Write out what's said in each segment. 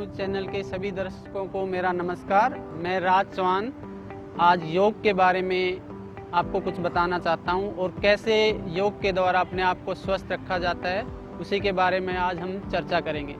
News channel के सभी दर्शकों को मेरा नमस्कार। मैं राज चौहान आज योग के बारे में आपको कुछ बताना चाहता हूं और कैसे योग के द्वारा अपने आप को स्वस्थ रखा जाता है, उसी के बारे में आज हम चर्चा करेंगे।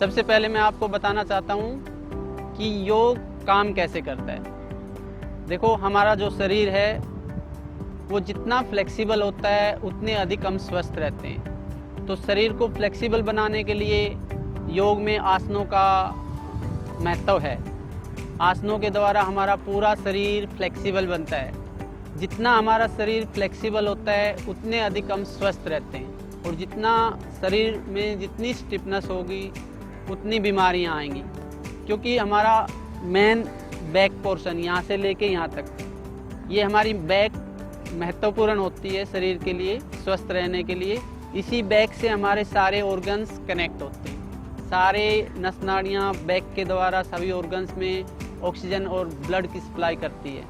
सबसे पहले मैं आपको बताना चाहता हूं कि योग काम कैसे करता है। देखो, हमारा जो शरीर है वो जितना फ्लेक्सिबल होता है उतने अधिक हम स्वस्थ रहते हैं। तो शरीर को फ्लेक्सिबल बनाने के लिए योग में आसनों का महत्व है। आसनों के द्वारा हमारा पूरा शरीर फ्लेक्सिबल बनता है। जितना हमारा शरीर फ्लेक्सिबल होता है उतने अधिक हम स्वस्थ रहते हैं, और जितना शरीर में जितनी स्टिफनेस होगी उतनी बीमारियां आएंगी, क्योंकि हमारा मेन बैक पोर्शन यहाँ से लेके यहाँ तक, ये हमारी बैक महत्वपूर्ण होती है शरीर के लिए, स्वस्थ रहने के लिए। इसी बैक से हमारे सारे ऑर्गन्स कनेक्ट होते हैं। सारे नस नाड़ियाँ बैक के द्वारा सभी ऑर्गन्स में ऑक्सीजन और ब्लड की सप्लाई करती है।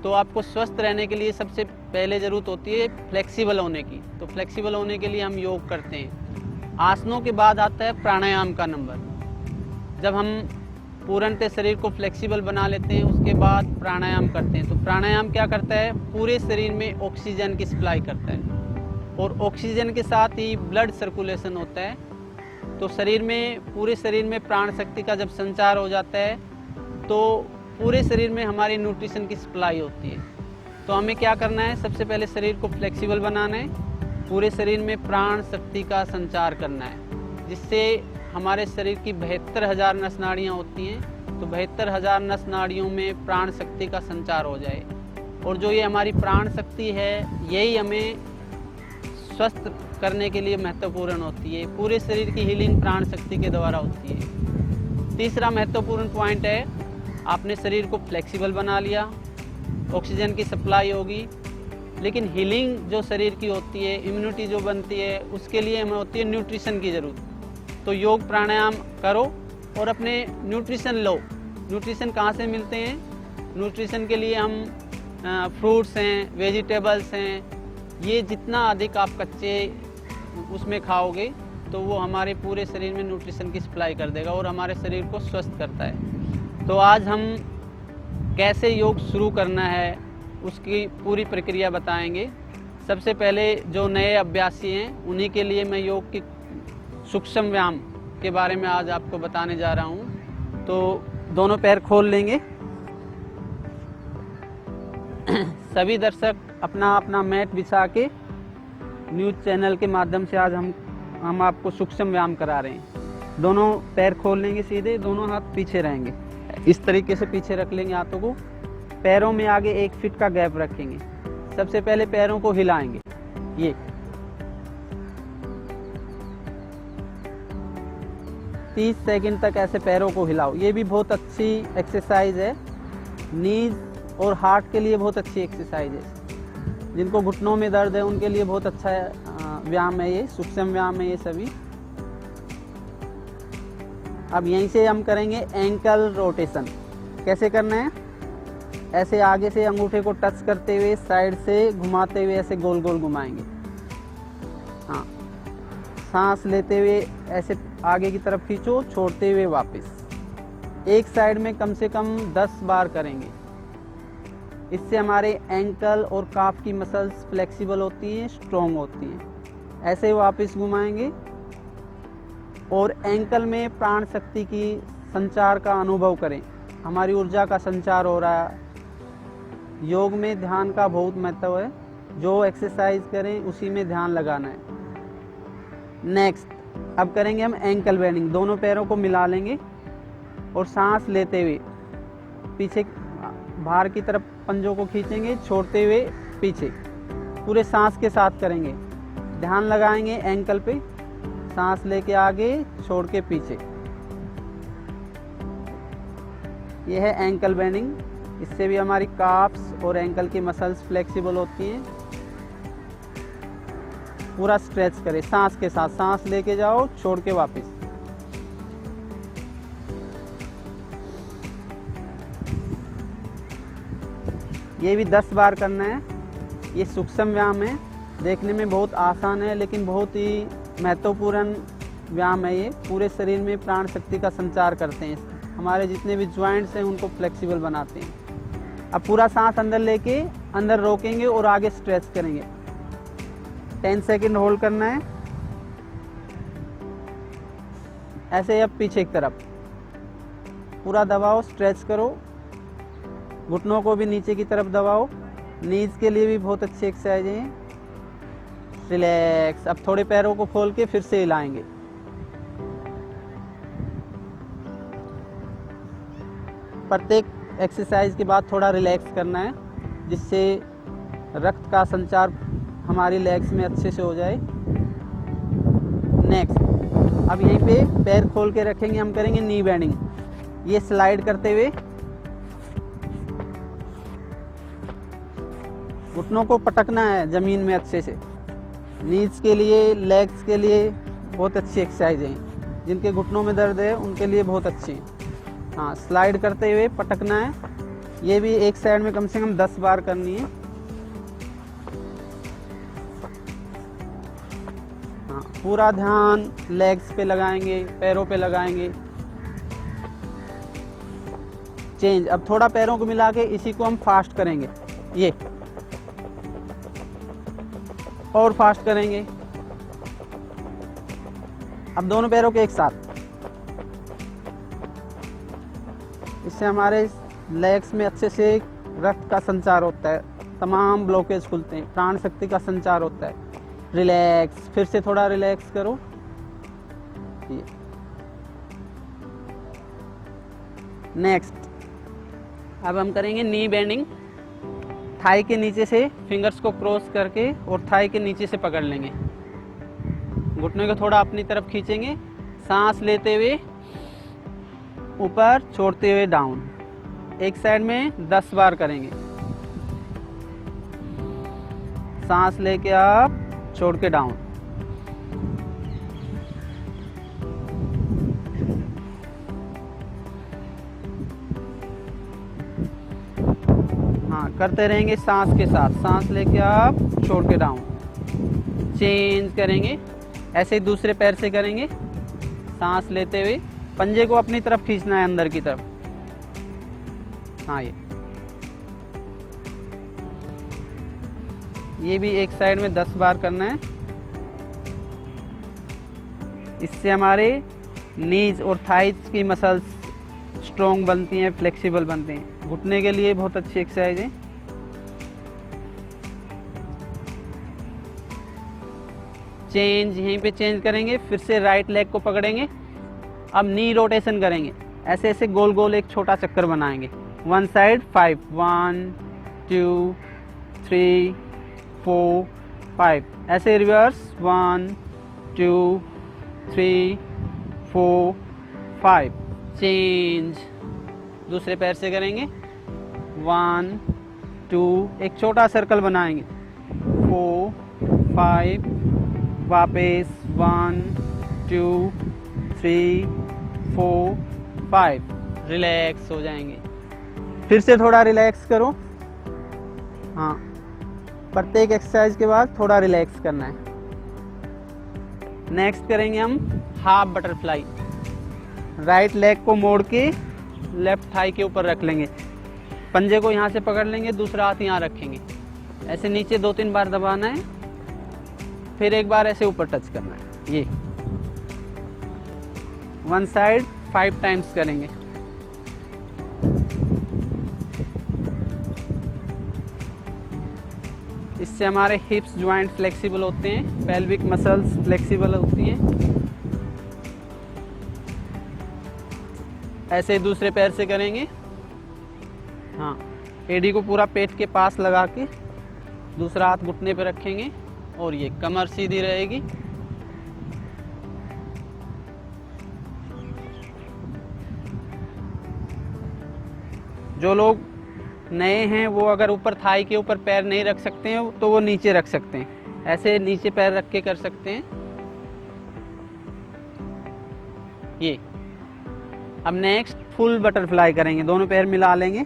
तो आपको स्वस्थ रहने के लिए सबसे पहले ज़रूरत होती है फ्लेक्सिबल होने की। तो फ्लेक्सिबल होने के लिए हम योग करते हैं। आसनों के बाद आता है प्राणायाम का नंबर। जब हम पूर्णतः शरीर को फ्लेक्सिबल बना लेते हैं उसके बाद प्राणायाम करते हैं। तो प्राणायाम क्या करता है? पूरे शरीर में ऑक्सीजन की सप्लाई करता है, और ऑक्सीजन के साथ ही ब्लड सर्कुलेशन होता है। तो शरीर में, पूरे शरीर में प्राण शक्ति का जब संचार हो जाता है तो पूरे शरीर में हमारी न्यूट्रिशन की सप्लाई होती है। तो हमें क्या करना है? सबसे पहले शरीर को फ्लेक्सिबल बनाना है, पूरे शरीर में प्राण शक्ति का संचार करना है, जिससे हमारे शरीर की 72,000 नस नाड़ियाँ होती हैं। तो 72,000 नस नाड़ियों में प्राण शक्ति का संचार हो जाए। और जो ये हमारी प्राण शक्ति है यही हमें स्वस्थ करने के लिए महत्वपूर्ण होती है। पूरे शरीर की हीलिंग प्राण शक्ति के द्वारा होती है। तीसरा महत्वपूर्ण पॉइंट है, आपने शरीर को फ्लेक्सिबल बना लिया, ऑक्सीजन की सप्लाई होगी, लेकिन हीलिंग जो शरीर की होती है, इम्यूनिटी जो बनती है, उसके लिए हमें होती है न्यूट्रिशन की ज़रूरत। तो योग प्राणायाम करो और अपने न्यूट्रिशन लो। न्यूट्रिशन कहाँ से मिलते हैं? न्यूट्रिशन के लिए हम फ्रूट्स हैं, वेजिटेबल्स हैं, ये जितना अधिक आप कच्चे उसमें खाओगे तो वो हमारे पूरे शरीर में न्यूट्रिशन की सप्लाई कर देगा और हमारे शरीर को स्वस्थ करता है। तो आज हम कैसे योग शुरू करना है उसकी पूरी प्रक्रिया बताएंगे। सबसे पहले जो नए अभ्यासी हैं उन्हीं के लिए मैं योग की सूक्ष्म व्यायाम के बारे में आज आपको बताने जा रहा हूँ। तो दोनों पैर खोल लेंगे। सभी दर्शक अपना अपना मैट बिछा के न्यूज़ चैनल के माध्यम से आज हम आपको सूक्ष्म व्यायाम करा रहे हैं। दोनों पैर खोल लेंगे सीधे, दोनों हाथ पीछे रहेंगे, इस तरीके से पीछे रख लेंगे हाथों को। पैरों में आगे 1 फीट का गैप रखेंगे। सबसे पहले पैरों को हिलाएंगे, ये 30 सेकंड तक ऐसे पैरों को हिलाओ। ये भी बहुत अच्छी एक्सरसाइज है, नीज और हार्ट के लिए बहुत अच्छी एक्सरसाइज है। जिनको घुटनों में दर्द है उनके लिए बहुत अच्छा व्यायाम है, ये सूक्ष्म व्यायाम है ये सभी। अब यहीं से हम करेंगे एंकल रोटेशन। कैसे करना है? ऐसे आगे से अंगूठे को टच करते हुए साइड से घुमाते हुए ऐसे गोल गोल घुमाएंगे। हाँ, सांस लेते हुए ऐसे आगे की तरफ खींचो, छोड़ते हुए वापस। एक साइड में कम से कम 10 बार करेंगे। इससे हमारे एंकल और काफ की मसल्स फ्लेक्सिबल होती हैं, स्ट्रॉन्ग होती हैं। ऐसे वापस घुमाएंगे और एंकल में प्राण शक्ति की संचार का अनुभव करें। हमारी ऊर्जा का संचार हो रहा है। योग में ध्यान का बहुत महत्व है। जो एक्सरसाइज करें उसी में ध्यान लगाना है। नेक्स्ट, अब करेंगे हम एंकल बेंडिंग। दोनों पैरों को मिला लेंगे और सांस लेते हुए पीछे बाहर की तरफ पंजों को खींचेंगे, छोड़ते हुए पीछे। पूरे सांस के साथ करेंगे। ध्यान लगाएंगे एंकल पे, सांस लेके आगे, छोड़ के पीछे। यह है एंकल बेंडिंग। इससे भी हमारी काफ्स और एंकल की मसल्स फ्लेक्सिबल होती हैं। पूरा स्ट्रेच करें सांस के साथ। सांस लेके जाओ, छोड़ के वापस। ये भी 10 बार करना है। ये सूक्ष्म व्यायाम है, देखने में बहुत आसान है लेकिन बहुत ही महत्वपूर्ण व्यायाम है ये, पूरे शरीर में प्राण शक्ति का संचार करते हैं। हमारे जितने भी ज्वाइंट्स हैं उनको फ्लेक्सिबल बनाते हैं। अब पूरा सांस अंदर लेके अंदर रोकेंगे और आगे स्ट्रेच करेंगे। 10 सेकंड होल्ड करना है। ऐसे अब पीछे की तरफ पूरा दबाओ, स्ट्रेच करो, घुटनों को भी नीचे की तरफ दबाओ। नीज के लिए भी बहुत अच्छी एक्सरसाइज है। रिलैक्स। अब थोड़े पैरों को खोल के फिर से हिलाएंगे। प्रत्येक एक्सरसाइज के बाद थोड़ा रिलैक्स करना है, जिससे रक्त का संचार हमारी लेग्स में अच्छे से हो जाए। नेक्स्ट, अब यहीं पे पैर खोल के रखेंगे, हम करेंगे नी बेंडिंग। ये स्लाइड करते हुए घुटनों को पटकना है जमीन में अच्छे से। नीज के लिए, लेग्स के लिए बहुत अच्छी एक्सरसाइज है। जिनके घुटनों में दर्द है उनके लिए बहुत अच्छी है। हाँ, स्लाइड करते हुए पटकना है। ये भी एक साइड में कम से कम 10 बार करनी है। हाँ, पूरा ध्यान लेग्स पे लगाएंगे, पैरों पे लगाएंगे। चेंज। अब थोड़ा पैरों को मिला के इसी को हम फास्ट करेंगे। ये और फास्ट करेंगे। अब दोनों पैरों के एक साथ। इससे हमारे लेग्स में अच्छे से रक्त का संचार होता है, तमाम ब्लॉकेज खुलते हैं, प्राण शक्ति का संचार होता है। रिलैक्स। फिर से थोड़ा रिलैक्स करो। ये नेक्स्ट, अब हम करेंगे नी बेंडिंग। थाई के नीचे से फिंगर्स को क्रॉस करके और थाई के नीचे से पकड़ लेंगे। घुटने को थोड़ा अपनी तरफ खींचेंगे। सांस लेते हुए ऊपर, छोड़ते हुए डाउन। एक साइड में 10 बार करेंगे। सांस लेके आप, छोड़ के डाउन। हाँ, करते रहेंगे सांस के साथ। सांस लेके आप, छोड़ के डाउन। चेंज करेंगे। ऐसे ही दूसरे पैर से करेंगे। सांस लेते हुए पंजे को अपनी तरफ खींचना है, अंदर की तरफ। हाँ, ये भी एक साइड में 10 बार करना है। इससे हमारे नीज और थाइज की मसल्स स्ट्रॉन्ग बनती हैं, फ्लेक्सिबल बनते हैं। घुटने के लिए बहुत अच्छी एक्सरसाइज है। चेंज। यहीं पे चेंज करेंगे। फिर से राइट लेग को पकड़ेंगे। अब नी रोटेशन करेंगे। ऐसे ऐसे गोल गोल एक छोटा चक्कर बनाएंगे। One side 5, 1 2 3 4 5। ऐसे रिवर्स 1 2 3 4 5। चेंज। दूसरे पैर से करेंगे। 1 2, एक छोटा सर्कल बनाएंगे। 4 5, वापस 1 2 3 4 5। रिलैक्स हो जाएंगे। फिर से थोड़ा रिलैक्स करो। हाँ, प्रत्येक एक्सरसाइज के बाद थोड़ा रिलैक्स करना है। नेक्स्ट करेंगे हम हाफ बटरफ्लाई। राइट लेग को मोड़ के लेफ्ट थाई के ऊपर रख लेंगे। पंजे को यहाँ से पकड़ लेंगे, दूसरा हाथ यहाँ रखेंगे। ऐसे नीचे 2-3 बार दबाना है, फिर एक बार ऐसे ऊपर टच करना है। ये वन साइड 5 टाइम्स करेंगे। इससे हमारे हिप्स ज्वाइंट फ्लेक्सिबल होते हैं, पेल्विक मसल्स फ्लेक्सिबल होती हैं। ऐसे दूसरे पैर से करेंगे। हाँ, एडी को पूरा पेट के पास लगा के दूसरा हाथ घुटने पे रखेंगे और ये कमर सीधी रहेगी। जो लोग नए हैं वो अगर ऊपर थाई के ऊपर पैर नहीं रख सकते हैं तो वो नीचे रख सकते हैं। ऐसे नीचे पैर रख के कर सकते हैं। ये अब नेक्स्ट फुल बटरफ्लाई करेंगे। दोनों पैर मिला लेंगे।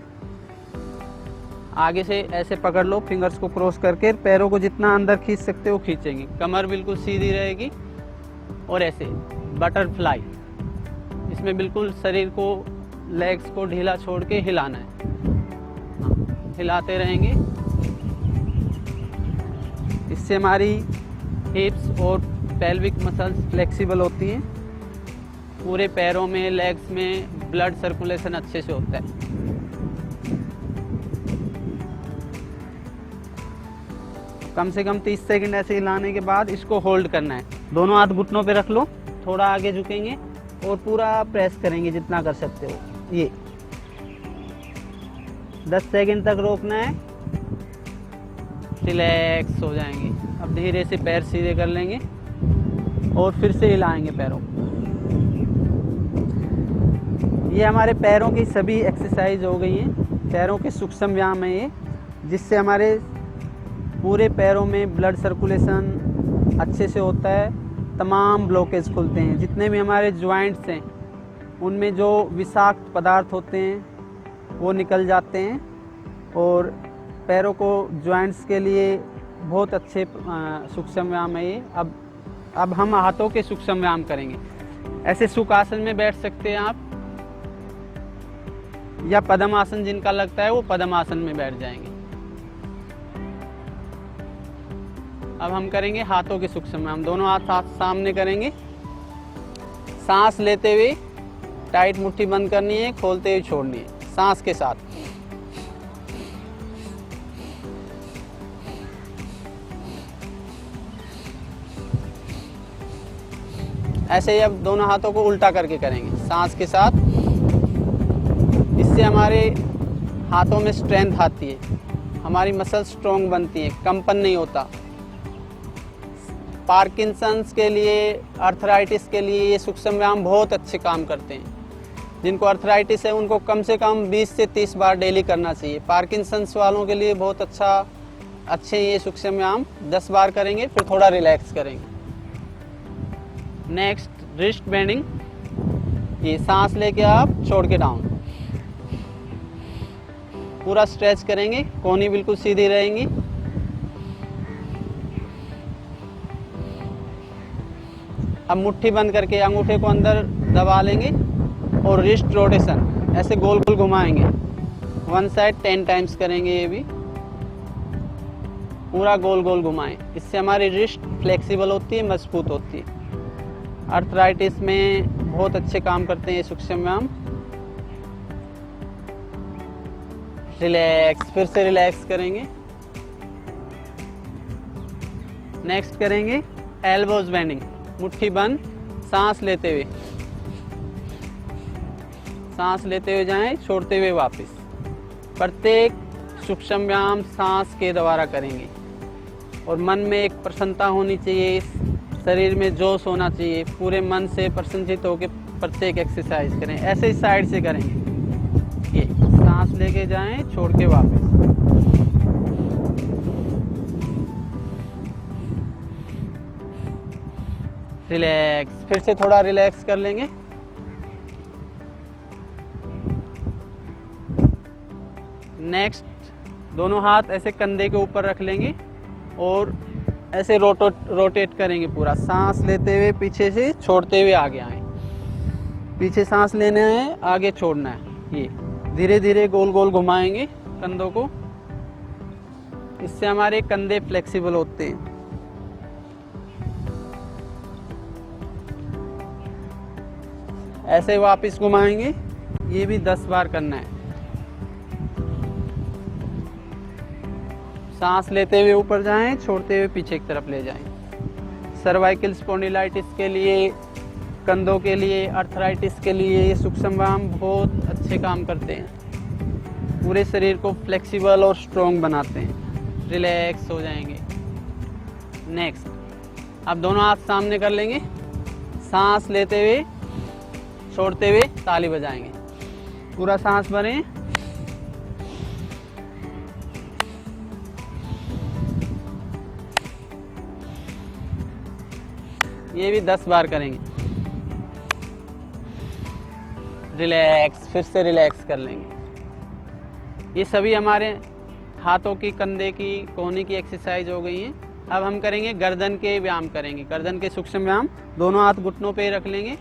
आगे से ऐसे पकड़ लो, फिंगर्स को क्रॉस करके पैरों को जितना अंदर खींच सकते हो खींचेंगे। कमर बिल्कुल सीधी रहेगी और ऐसे बटरफ्लाई। इसमें बिल्कुल शरीर को, लेग्स को ढीला छोड़ के हिलाना है। हाँ, हिलाते रहेंगे। इससे हमारी हिप्स और पेल्विक मसल्स फ्लेक्सिबल होती हैं। पूरे पैरों में, लेग्स में ब्लड सर्कुलेशन अच्छे से होता है। कम से कम 30 सेकंड ऐसे हिलाने के बाद इसको होल्ड करना है। दोनों हाथ घुटनों पे रख लो, थोड़ा आगे झुकेंगे और पूरा प्रेस करेंगे जितना कर सकते हो। ये 10 सेकंड तक रोकना है, रिलैक्स हो जाएंगे। अब धीरे से पैर सीधे कर लेंगे और फिर से हिलाएंगे पैरों। ये हमारे पैरों की सभी एक्सरसाइज हो गई हैं। पैरों के सूक्ष्म व्यायाम है ये, जिससे हमारे पूरे पैरों में ब्लड सर्कुलेशन अच्छे से होता है। तमाम ब्लॉकेज खुलते हैं। जितने भी हमारे जॉइंट्स हैं उनमें जो विषाक्त पदार्थ होते हैं वो निकल जाते हैं। और पैरों को, जॉइंट्स के लिए बहुत अच्छे सूक्ष्म व्यायाम है ये। अब हम हाथों के सूक्ष्म व्यायाम करेंगे। ऐसे सुखासन में बैठ सकते हैं आप, या पद्मासन जिनका लगता है वो पद्मासन में बैठ जाएंगे। अब हम करेंगे हाथों के सूक्ष्म व्यायाम। दोनों हाथ सामने करेंगे। सांस लेते हुए टाइट मुट्ठी बंद करनी है, खोलते हुए छोड़नी है सांस के साथ। ऐसे ही अब दोनों हाथों को उल्टा करके करेंगे सांस के साथ। इससे हमारे हाथों में स्ट्रेंथ आती है, हमारी मसल स्ट्रॉन्ग बनती है, कंपन नहीं होता। पार्किंसंस के लिए, अर्थराइटिस के लिए ये सूक्ष्म व्यायाम बहुत अच्छे काम करते हैं। जिनको अर्थराइटिस है उनको कम से कम 20 से 30 बार डेली करना चाहिए। पार्किंसंस वालों के लिए बहुत अच्छे ये सूक्ष्म व्यायाम 10 बार करेंगे, फिर थोड़ा रिलैक्स करेंगे। Next, wrist bending. ये सांस लेके आप छोड़ के डाउन, पूरा स्ट्रेच करेंगे, कोहनी बिल्कुल सीधी रहेंगी। अब मुट्ठी बंद करके अंगूठे को अंदर दबा लेंगे और रिस्ट रोटेशन ऐसे गोल गोल घुमाएंगे। वन साइड 10 टाइम्स करेंगे। ये भी पूरा गोल गोल घुमाएं। इससे हमारी रिस्ट फ्लेक्सिबल होती है, मजबूत होती है। अर्थराइटिस में बहुत अच्छे काम करते हैं ये सूक्ष्म व्यायाम। रिलैक्स, फिर से रिलैक्स करेंगे। नेक्स्ट करेंगे एल्बोज बेंडिंग। मुट्ठी बंद, सांस लेते हुए जाएं, छोड़ते हुए वापस। प्रत्येक सूक्ष्म व्यायाम सांस के द्वारा करेंगे और मन में एक प्रसन्नता होनी चाहिए, शरीर में जोश होना चाहिए। पूरे मन से प्रसन्नचित होकर प्रत्येक एक्सरसाइज करें। ऐसे ही साइड से करेंगे। ये सांस लेके जाएं, छोड़ के वापस। रिलैक्स, फिर से थोड़ा रिलैक्स कर लेंगे। नेक्स्ट, दोनों हाथ ऐसे कंधे के ऊपर रख लेंगे और ऐसे रोटेट करेंगे पूरा। सांस लेते हुए पीछे से, छोड़ते हुए आगे आए। पीछे सांस लेना है, आगे छोड़ना है। ये धीरे धीरे गोल गोल घुमाएंगे कंधों को। इससे हमारे कंधे फ्लेक्सिबल होते हैं। ऐसे वापस घुमाएंगे। ये भी 10 बार करना है। सांस लेते हुए ऊपर जाएं, छोड़ते हुए पीछे की तरफ ले जाएं। सर्वाइकल स्पॉन्डिलाइटिस के लिए, कंधों के लिए, अर्थराइटिस के लिए ये सूक्ष्म व्यायाम बहुत अच्छे काम करते हैं। पूरे शरीर को फ्लेक्सिबल और स्ट्रॉन्ग बनाते हैं। रिलैक्स हो जाएंगे। नेक्स्ट, अब दोनों हाथ सामने कर लेंगे। सांस लेते हुए, छोड़ते हुए ताली बजाएंगे। पूरा सांस भरें। ये भी 10 बार करेंगे। रिलैक्स, फिर से रिलैक्स कर लेंगे। ये सभी हमारे हाथों की, कंधे की, कोहनी की एक्सरसाइज हो गई हैं। अब हम करेंगे गर्दन के व्यायाम करेंगे, गर्दन के सूक्ष्म व्यायाम। दोनों हाथ घुटनों पे रख लेंगे,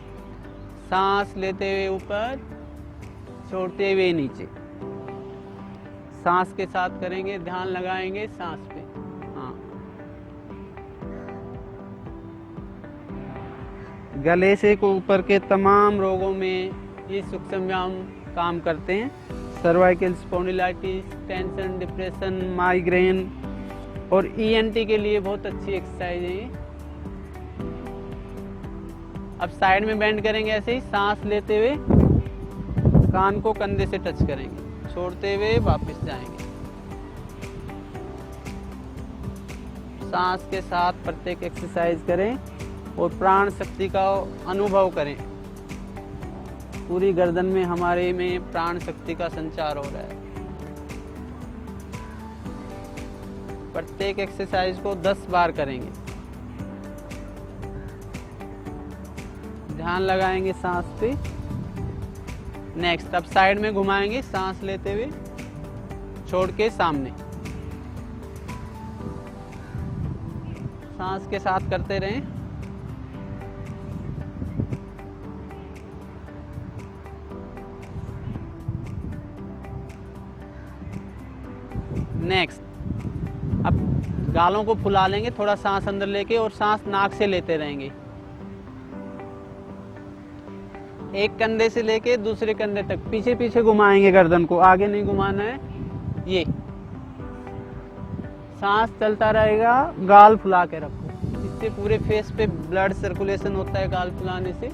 सांस लेते हुए ऊपर, छोड़ते हुए नीचे। सांस के साथ करेंगे, ध्यान लगाएंगे सांस पे। हाँ, गले से को ऊपर के तमाम रोगों में ये सूक्ष्म व्यायाम काम करते हैं। Cervical spondylitis, tension, depression, migraine और ENT के लिए बहुत अच्छी एक्सरसाइज है ये। अब साइड में बेंड करेंगे ऐसे ही, सांस लेते हुए कान को कंधे से टच करेंगे, छोड़ते हुए वापस जाएंगे। सांस के साथ प्रत्येक एक्सरसाइज करें और प्राण शक्ति का अनुभव करें। पूरी गर्दन में हमारे में प्राण शक्ति का संचार हो रहा है। प्रत्येक एक्सरसाइज को 10 बार करेंगे। ध्यान लगाएंगे सांस पे। नेक्स्ट, अब साइड में घुमाएंगे, सांस लेते हुए छोड़ के सामने। सांस के साथ करते रहें। नेक्स्ट, अब गालों को फुला लेंगे, थोड़ा सांस अंदर लेके और सांस नाक से लेते रहेंगे। एक कंधे से लेके दूसरे कंधे तक पीछे पीछे घुमाएंगे गर्दन को, आगे नहीं घुमाना है। ये सांस चलता रहेगा, गाल फुला के रखो। इससे पूरे फेस पे ब्लड सर्कुलेशन होता है गाल फुलाने से।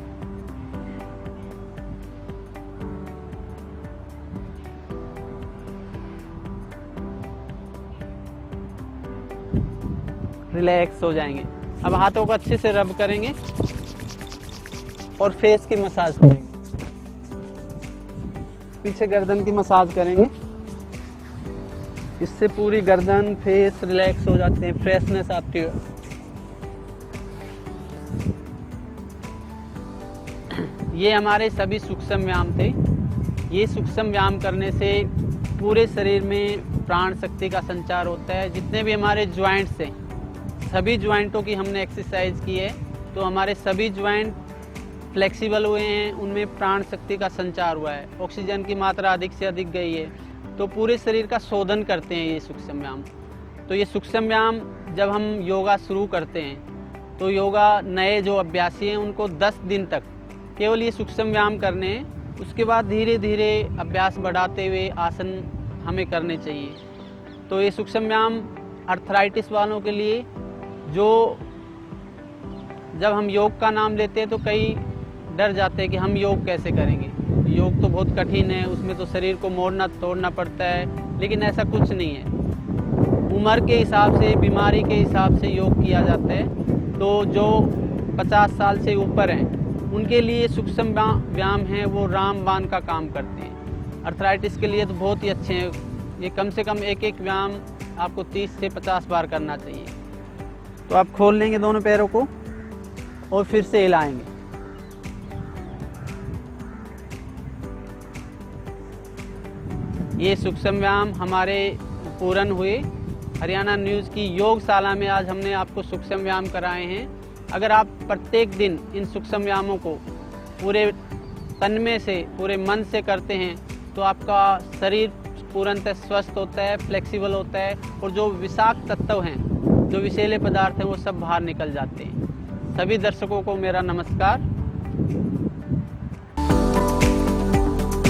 रिलैक्स हो जाएंगे। अब हाथों को अच्छे से रब करेंगे और फेस की मसाज करेंगे। पीछे गर्दन की मसाज करेंगे, इससे पूरी गर्दन फेस रिलैक्स हो जाते हैं, फ्रेशनेस आती है। ये हमारे सभी सूक्ष्म व्यायाम थे। ये सूक्ष्म व्यायाम करने से पूरे शरीर में प्राण शक्ति का संचार होता है। जितने भी हमारे ज्वाइंट्स हैं, सभी ज्वाइंटों की हमने एक्सरसाइज की है, तो हमारे सभी ज्वाइंट फ्लेक्सिबल हुए हैं, उनमें प्राण शक्ति का संचार हुआ है, ऑक्सीजन की मात्रा अधिक से अधिक गई है, तो पूरे शरीर का शोधन करते हैं ये सूक्ष्म व्यायाम। तो ये सूक्ष्म व्यायाम जब हम योगा शुरू करते हैं, तो योगा नए जो अभ्यासी हैं उनको 10 दिन तक केवल ये सूक्ष्म व्यायाम करने हैं। उसके बाद धीरे धीरे अभ्यास बढ़ाते हुए आसन हमें करने चाहिए। तो ये सूक्ष्म व्यायाम आर्थराइटिस वालों के लिए, जो जब हम योग का नाम लेते हैं तो कई डर जाते हैं कि हम योग कैसे करेंगे, योग तो बहुत कठिन है, उसमें तो शरीर को मोड़ना तोड़ना पड़ता है। लेकिन ऐसा कुछ नहीं है। उम्र के हिसाब से, बीमारी के हिसाब से योग किया जाता है। तो जो 50 साल से ऊपर हैं उनके लिए सूक्ष्म व्यायाम हैं, वो रामबाण का काम करते हैं। आर्थराइटिस के लिए तो बहुत ही अच्छे हैं। ये कम से कम एक एक व्यायाम आपको 30 से 50 बार करना चाहिए। तो आप खोल लेंगे दोनों पैरों को और फिर से हिलाएंगे। ये सूक्ष्म व्यायाम हमारे पूर्ण हुए। हरियाणा न्यूज़ की योगशाला में आज हमने आपको सूक्ष्म व्यायाम कराए हैं। अगर आप प्रत्येक दिन इन सूक्ष्म व्यायामों को पूरे तन में से, पूरे मन से करते हैं, तो आपका शरीर पूर्णतः स्वस्थ होता है, फ्लेक्सिबल होता है, और जो विषाक्त तत्व हैं, जो विषैले पदार्थ हैं, वो सब बाहर निकल जाते हैं। सभी दर्शकों को मेरा नमस्कार।